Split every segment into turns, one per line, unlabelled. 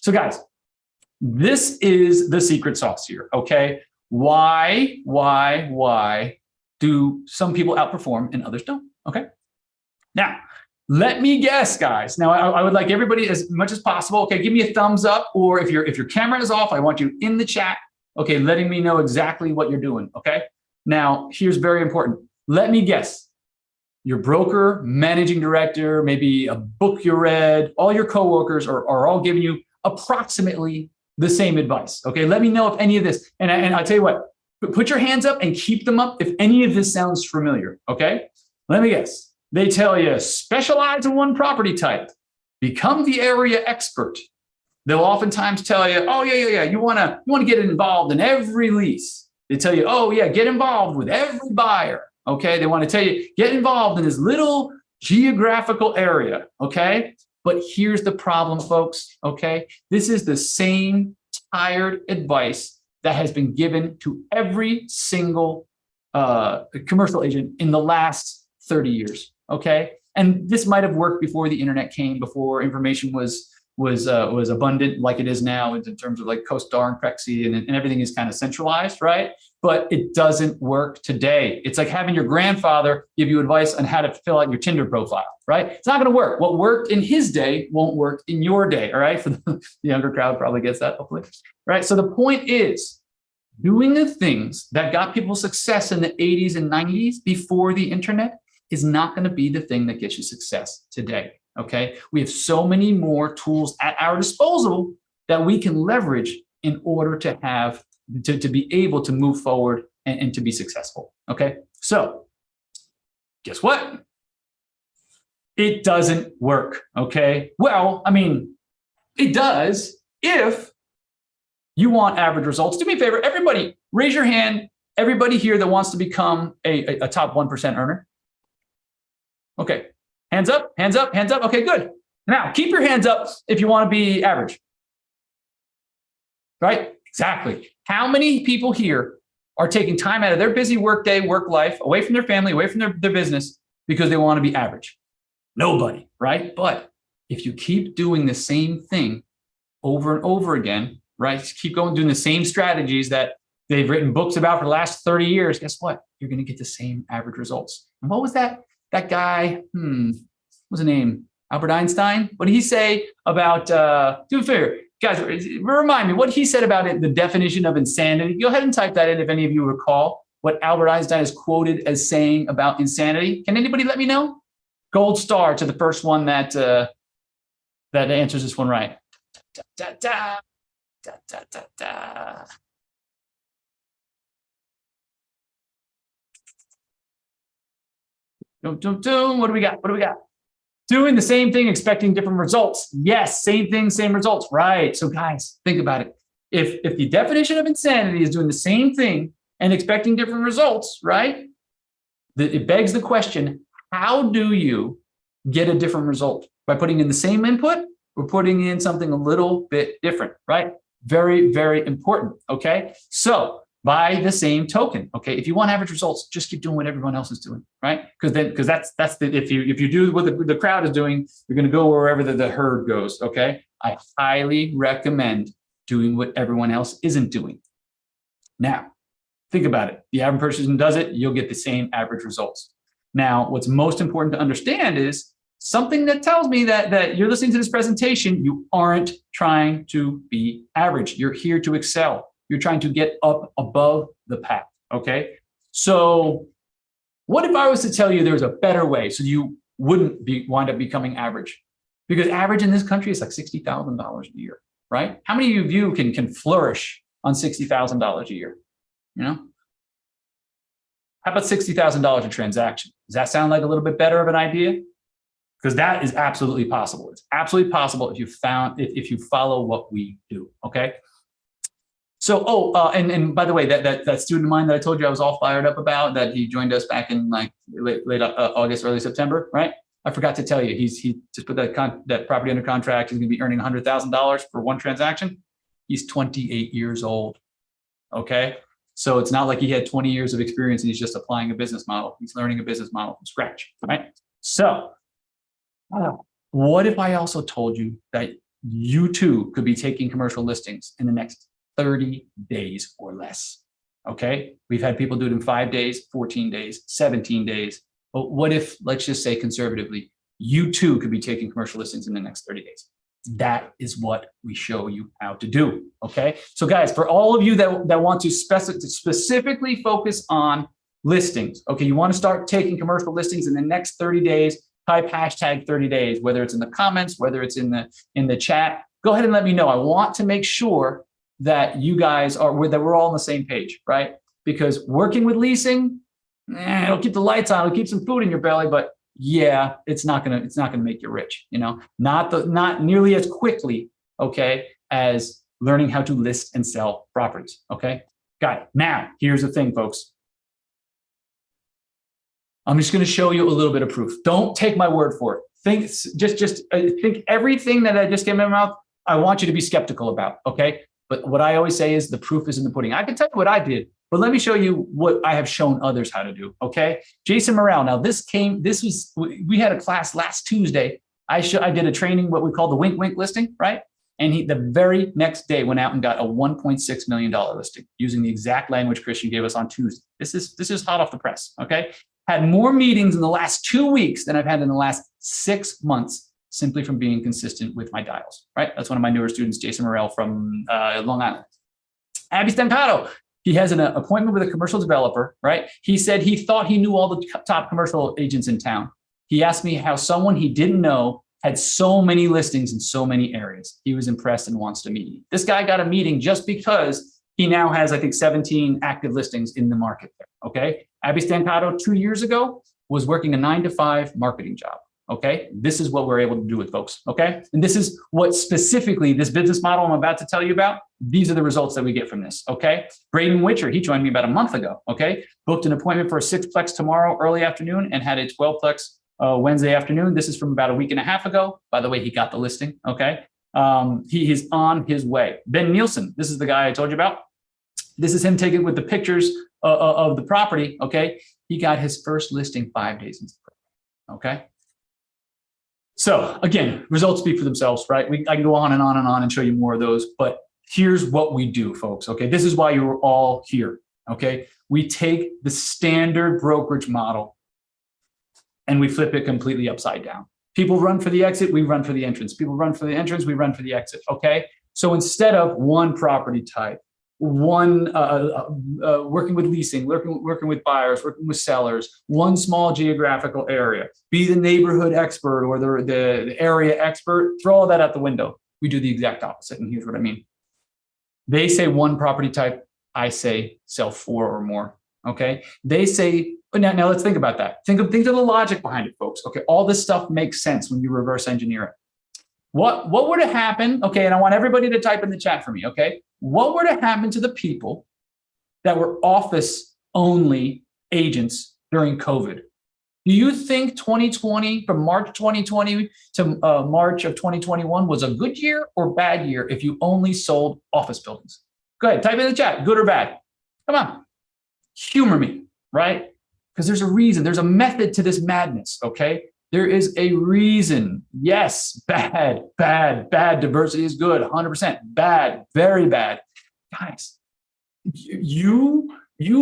So guys, this is the secret sauce here, okay? Why do some people outperform and others don't, okay? Now, let me guess, guys. Now, I would like everybody as much as possible, okay, give me a thumbs up, or if your camera is off, I want you in the chat, okay, letting me know exactly what you're doing, okay? Now, here's very important. Let me guess. Your broker, managing director, maybe a book you read, all your coworkers are all giving you approximately the same advice, okay? Let me know if any of this, and I'll tell you what, put your hands up and keep them up if any of this sounds familiar, okay? Let me guess. They tell you, specialize in one property type, become the area expert. They'll oftentimes tell you, oh, yeah, you wanna get involved in every lease. They tell you, oh yeah, get involved with every buyer, okay? They wanna tell you, get involved in this little geographical area, okay? But here's the problem, folks, okay? This is the same tired advice that has been given to every single commercial agent in the last 30 years, okay? And this might have worked before the internet came, before information was abundant like it is now in terms of like CoStar and Prexy, and everything is kind of centralized, right? But it doesn't work today. It's like having your grandfather give you advice on how to fill out your Tinder profile, right? It's not going to work. What worked in his day won't work in your day, all right? For the younger crowd probably gets that, hopefully, right? So the point is, doing the things that got people success in the 80s and 90s before the internet is not going to be the thing that gets you success today, okay? We have so many more tools at our disposal that we can leverage in order to have, to be able to move forward and to be successful, okay? So guess what? It doesn't work, okay? Well, I mean, it does if you want average results. Do me a favor, everybody, raise your hand. Everybody here that wants to become a top 1% earner. Okay, hands up, hands up, hands up. Okay, good. Now, keep your hands up if you want to be average. Right? Exactly. How many people here are taking time out of their busy workday, work life, away from their family, away from their business, because they want to be average? Nobody, right? But if you keep doing the same thing over and over again, right? Just keep going, doing the same strategies that they've written books about for the last 30 years, guess what? You're going to get the same average results. And what was that? That guy, what's his name? Albert Einstein? What did he say about, do a favor, guys, remind me what he said about it, the definition of insanity. Go ahead and type that in if any of you recall what Albert Einstein is quoted as saying about insanity. Can anybody let me know? Gold star to the first one that answers this one right. Da, da, da, da, da, da. What do we got? What do we got? Doing the same thing, expecting different results. Yes, same thing, same results. Right. So guys, think about it. If the definition of insanity is doing the same thing and expecting different results, right? It begs the question, how do you get a different result? By putting in the same input or putting in something a little bit different, right? Very, very important, okay? So by the same token, okay, if you want average results, just keep doing what everyone else is doing, right? Because that's if you do what the crowd is doing, you're going to go wherever the herd goes, okay? I highly recommend doing what everyone else isn't doing. Now, think about it. The average person does it, you'll get the same average results. Now, what's most important to understand is something that tells me that you're listening to this presentation, you aren't trying to be average. You're here to excel. You're trying to get up above the pack, okay? So what if I was to tell you there's a better way so you wouldn't wind up becoming average? Because average in this country is like $60,000 a year, right? How many of you can flourish on $60,000 a year, you know? How about $60,000 a transaction? Does that sound like a little bit better of an idea? Because that is absolutely possible. It's absolutely possible if you follow what we do, okay? So, and by the way, that student of mine that I told you I was all fired up about, that he joined us back in like late August, early September, right? I forgot to tell you, he just put that property under contract. He's going to be earning $100,000 for one transaction. He's 28 years old, okay? So it's not like he had 20 years of experience and he's just applying a business model. He's learning a business model from scratch, right? So what if I also told you that you too could be taking commercial listings in the next 30 days or less. Okay. We've had people do it in 5 days, 14 days, 17 days. But what if, let's just say conservatively, you too could be taking commercial listings in the next 30 days? That is what we show you how to do. Okay. So guys, for all of you that want to specifically focus on listings, okay, you want to start taking commercial listings in the next 30 days, type hashtag 30 days, whether it's in the comments, whether it's in the chat, go ahead and let me know. I want to make sure that you guys that we're all on the same page, right? Because working with leasing, it'll keep the lights on, it'll keep some food in your belly, but yeah, it's not gonna make you rich, not nearly as quickly, okay, as learning how to list and sell properties. Okay, got it. Now, here's the thing, folks. I'm just going to show you a little bit of proof. Don't take my word for it. Think everything that I just came in my mouth, I want you to be skeptical about, okay? But what I always say is the proof is in the pudding. I can tell you what I did, but let me show you what I have shown others how to do, okay? Jason Morrell. Now we had a class last Tuesday. I did a training, what we call the wink wink listing, right? And he, the very next day, went out and got a $1.6 million listing using the exact language Christian gave us on Tuesday. This is hot off the press, okay? Had more meetings in the last 2 weeks than I've had in the last 6 months, simply from being consistent with my dials, right? That's one of my newer students, Jason Morrell from Long Island. Abby Stancato, he has an appointment with a commercial developer, right? He said he thought he knew all the top commercial agents in town. He asked me how someone he didn't know had so many listings in so many areas. He was impressed and wants to meet me. This guy got a meeting just because he now has, I think, 17 active listings in the market there, okay? Abby Stancato 2 years ago was working a 9-to-5 marketing job, okay? This is what we're able to do with folks, okay? And this is what specifically this business model I'm about to tell you about, these are the results that we get from this, okay? Braden Witcher, he joined me about a month ago, okay? Booked an appointment for a 6-plex tomorrow, early afternoon, and had a 12-plex Wednesday afternoon. This is from about a week and a half ago. By the way, he got the listing, okay? He is on his way. Ben Nielsen, this is the guy I told you about. This is him taken with the pictures of the property, okay? He got his first listing 5 days into the program, okay? So again, results speak for themselves, right? I can go on and on and on and show you more of those, but here's what we do, folks, okay? This is why you're all here, okay? We take the standard brokerage model and we flip it completely upside down. People run for the exit, we run for the entrance. People run for the entrance, we run for the exit, okay? So instead of one property type, working with leasing, working with buyers, working with sellers, one small geographical area, be the neighborhood expert or the area expert, throw all that out the window. We do the exact opposite, and here's what I mean. They say one property type, I say sell 4 or more, okay? They say, now let's think about that. Think of the logic behind it, folks, okay? All this stuff makes sense when you reverse engineer it. What would have happened, okay, and I want everybody to type in the chat for me, okay? What would have happened to the people that were office-only agents during COVID? Do you think 2020, from March 2020 to March of 2021 was a good year or bad year if you only sold office buildings? Go ahead, type in the chat, good or bad. Come on, humor me, right? Because there's a reason, there's a method to this madness, okay? There is a reason. Yes, bad. Diversity is good, 100%. Bad, very bad. Guys, you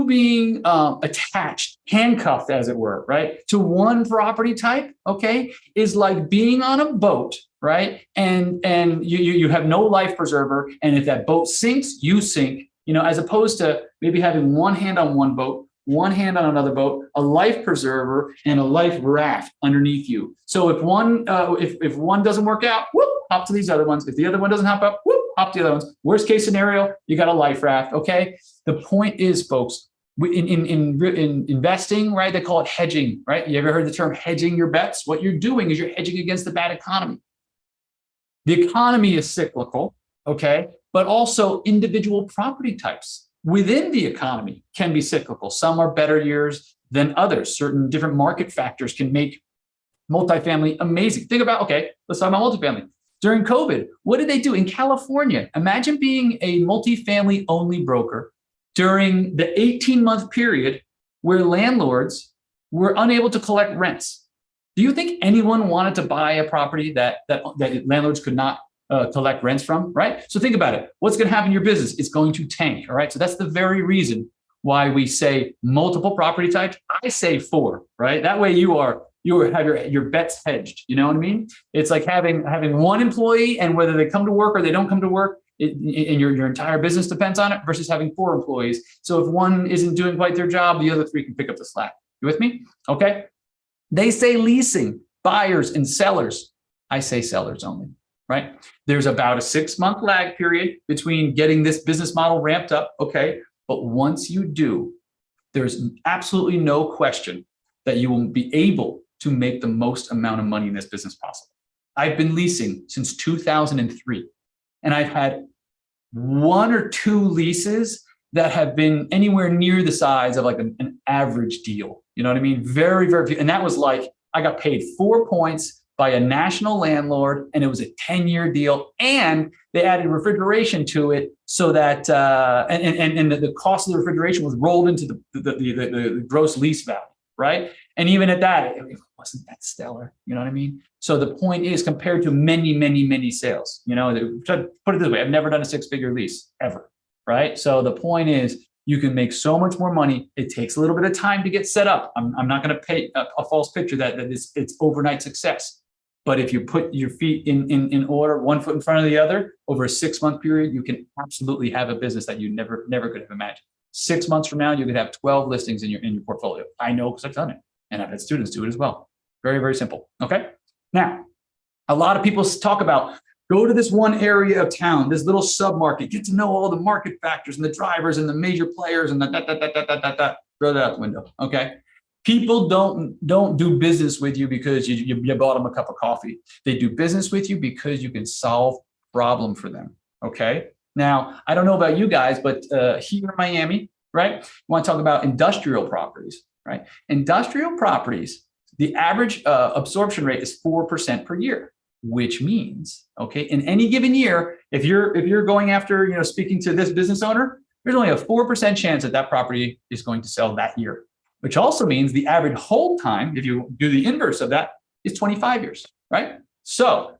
being attached, handcuffed, as it were, right, to one property type, okay, is like being on a boat, right? And you have no life preserver, and if that boat sinks, you sink. As opposed to maybe having one hand on one boat, one hand on another boat, a life preserver, and a life raft underneath you. So if one doesn't work out, whoop, hop to these other ones. If the other one doesn't hop up, whoop, hop to the other ones. Worst case scenario, you got a life raft, okay? The point is, folks, in investing, right, they call it hedging, right? You ever heard the term hedging your bets? What you're doing is you're hedging against the bad economy. The economy is cyclical, okay? But also individual property types within the economy can be cyclical. Some are better years than others. Certain different market factors can make multifamily amazing. Think about, okay, let's talk about multifamily. During COVID, what did they do in California? Imagine being a multifamily only broker during the 18-month period where landlords were unable to collect rents. Do you think anyone wanted to buy a property that landlords could not collect rents from, right? So think about it. What's going to happen in your business? It's going to tank, all right? So that's the very reason why we say multiple property types. I say 4, right? That way you have your bets hedged. You know what I mean? It's like having one employee, and whether they come to work or they don't come to work, and your entire business depends on it, versus having 4 employees. So if one isn't doing quite their job, the other 3 can pick up the slack. You with me? Okay. They say leasing, buyers and sellers. I say sellers only, right? There's about a 6-month lag period between getting this business model ramped up. Okay. But once you do, there's absolutely no question that you will be able to make the most amount of money in this business possible. I've been leasing since 2003, and I've had 1 or 2 leases that have been anywhere near the size of like an average deal. You know what I mean? Very, very few. And that was like, I got paid 4 points by a national landlord, and it was a 10-year deal. And they added refrigeration to it so that, and the cost of the refrigeration was rolled into the gross lease value, right? And even at that, it wasn't that stellar. You know what I mean? So the point is, compared to many, many, many sales, you know, put it this way, I've never done a 6-figure lease ever, right? So the point is, you can make so much more money. It takes a little bit of time to get set up. I'm not going to paint a false picture that it's overnight success. But if you put your feet in order, 1 foot in front of the other, over a 6-month period, you can absolutely have a business that you never could have imagined. 6 months from now, you could have 12 listings in your portfolio. I know, because I've done it, and I've had students do it as well. Very, very simple. Okay. Now, a lot of people talk about, go to this one area of town, this little submarket, get to know all the market factors and the drivers and the major players and the throw that out the window. Okay. People don't do business with you because you bought them a cup of coffee. They do business with you because you can solve a problem for them. Okay. Now, I don't know about you guys, but here in Miami, right? We want to talk about industrial properties, right? Industrial properties, the average absorption rate is 4% per year, which means, okay, in any given year, if you're going after, you know, speaking to this business owner, there's only a 4% chance that property is going to sell that year, which also means the average hold time, if you do the inverse of that, is 25 years, right? So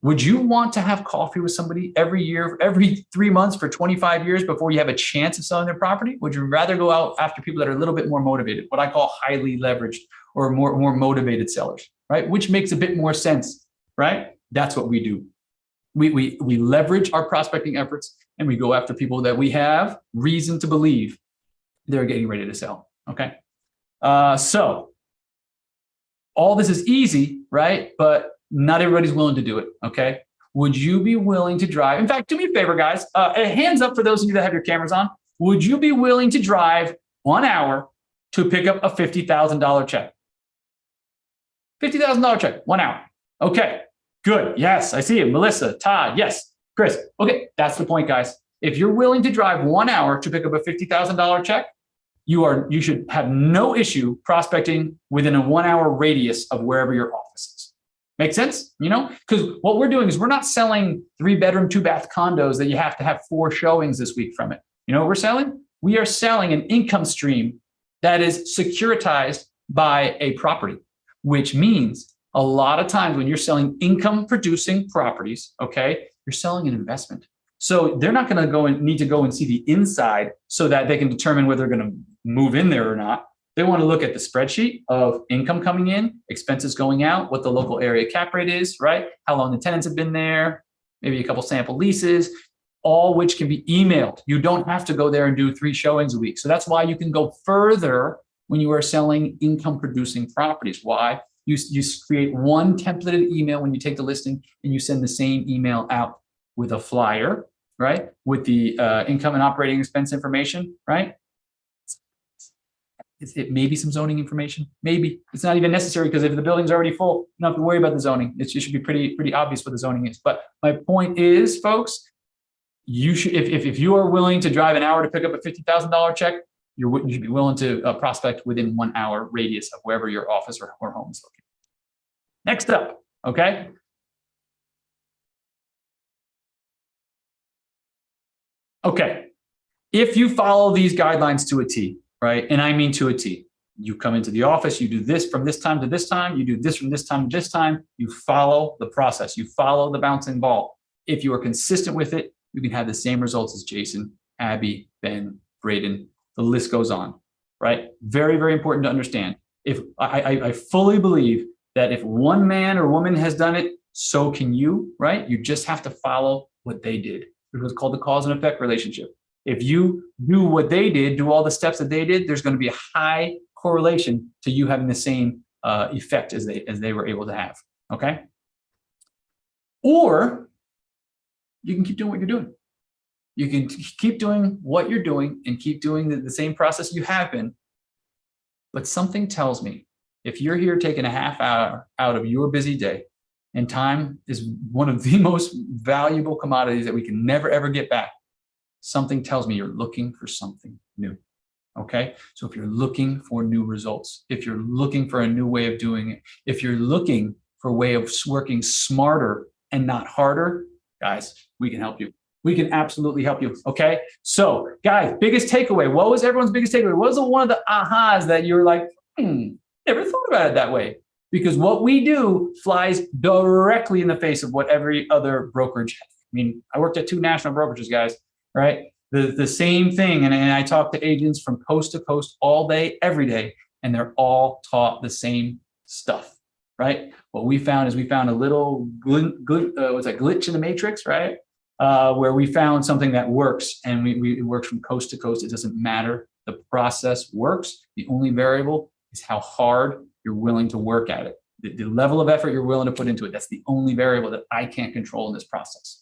would you want to have coffee with somebody every year, every 3 months for 25 years before you have a chance of selling their property? Would you rather go out after people that are a little bit more motivated, what I call highly leveraged or more motivated sellers, right? Which makes a bit more sense, right? That's what we do. We leverage our prospecting efforts, and we go after people that we have reason to believe they're getting ready to sell, okay? So all this is easy, right? But not everybody's willing to do it, okay? Would you be willing to drive? In fact, do me a favor, guys. Hands up for those of you that have your cameras on. Would you be willing to drive 1 hour to pick up a $50,000 check? $50,000 check, 1 hour. Okay, good. Yes, I see it. Melissa, Todd, yes. Chris, okay, that's the point, guys. If you're willing to drive 1 hour to pick up a $50,000 check, you should have no issue prospecting within a 1 hour radius of wherever your office is. Make sense? You know, because what we're doing is we're not selling 3-bedroom, 2-bath condos that you have to have 4 showings this week from it. You know what we're selling? We are selling an income stream that is securitized by a property, which means a lot of times when you're selling income producing properties, okay, you're selling an investment. So they're not going to need to go and see the inside so that they can determine whether they're going to move in there or not. They want to look at the spreadsheet of income coming in, expenses going out, what the local area cap rate is, right? How long the tenants have been there, maybe a couple sample leases, all which can be emailed. You don't have to go there and do 3 showings a week. So that's why you can go further when you are selling income producing properties. Why? You create one templated email when you take the listing, and you send the same email out with a flyer, right? With the income and operating expense information, right? It may be some zoning information. Maybe it's not even necessary, because if the building's already full, you don't have to worry about the zoning. It should be pretty obvious what the zoning is. But my point is, folks, you should, if you are willing to drive an hour to pick up a $50,000 check, you should be willing to prospect within 1 hour radius of wherever your office or home is located. Next up, okay. Okay, if you follow these guidelines to a T, right? And I mean to a T. You come into the office, you do this from this time to this time, you do this from this time to this time, you follow the process, you follow the bouncing ball. if you are consistent with it, you can have the same results as Jason, Abby, Ben, Braden. The list goes on, right? Very, very important to understand. If I fully believe that if one man or woman has done it, so can you, right? You just have to follow what they did. It was called the cause and effect relationship. If you do what they did, do all the steps that they did, there's going to be a high correlation to you having the same effect as they were able to have. Okay. Or you can keep doing what you're doing. You can keep doing what you're doing and keep doing the same process you have been. But something tells me if you're here taking a half hour out of your busy day, and time is one of the most valuable commodities that we can never, ever get back. Something tells me you're looking for something new. Okay. So if you're looking for new results, if you're looking for a new way of doing it, if you're looking for a way of working smarter and not harder, guys, we can help you. We can absolutely help you. Okay. So guys, biggest takeaway. What was everyone's biggest takeaway? What was one of the ahas that you're like, never thought about it that way? Because what we do flies directly in the face of what every other brokerage has. I mean, I worked at 2 national brokerages, guys, right? The same thing. And I talk to agents from coast to coast all day, every day, and they're all taught the same stuff, right? What we found is we found a little glitch in the matrix, right? Where we found something that works, and it works from coast to coast. It doesn't matter. The process works. The only variable is how hard you're willing to work at it. The level of effort you're willing to put into it. That's the only variable that I can't control in this process.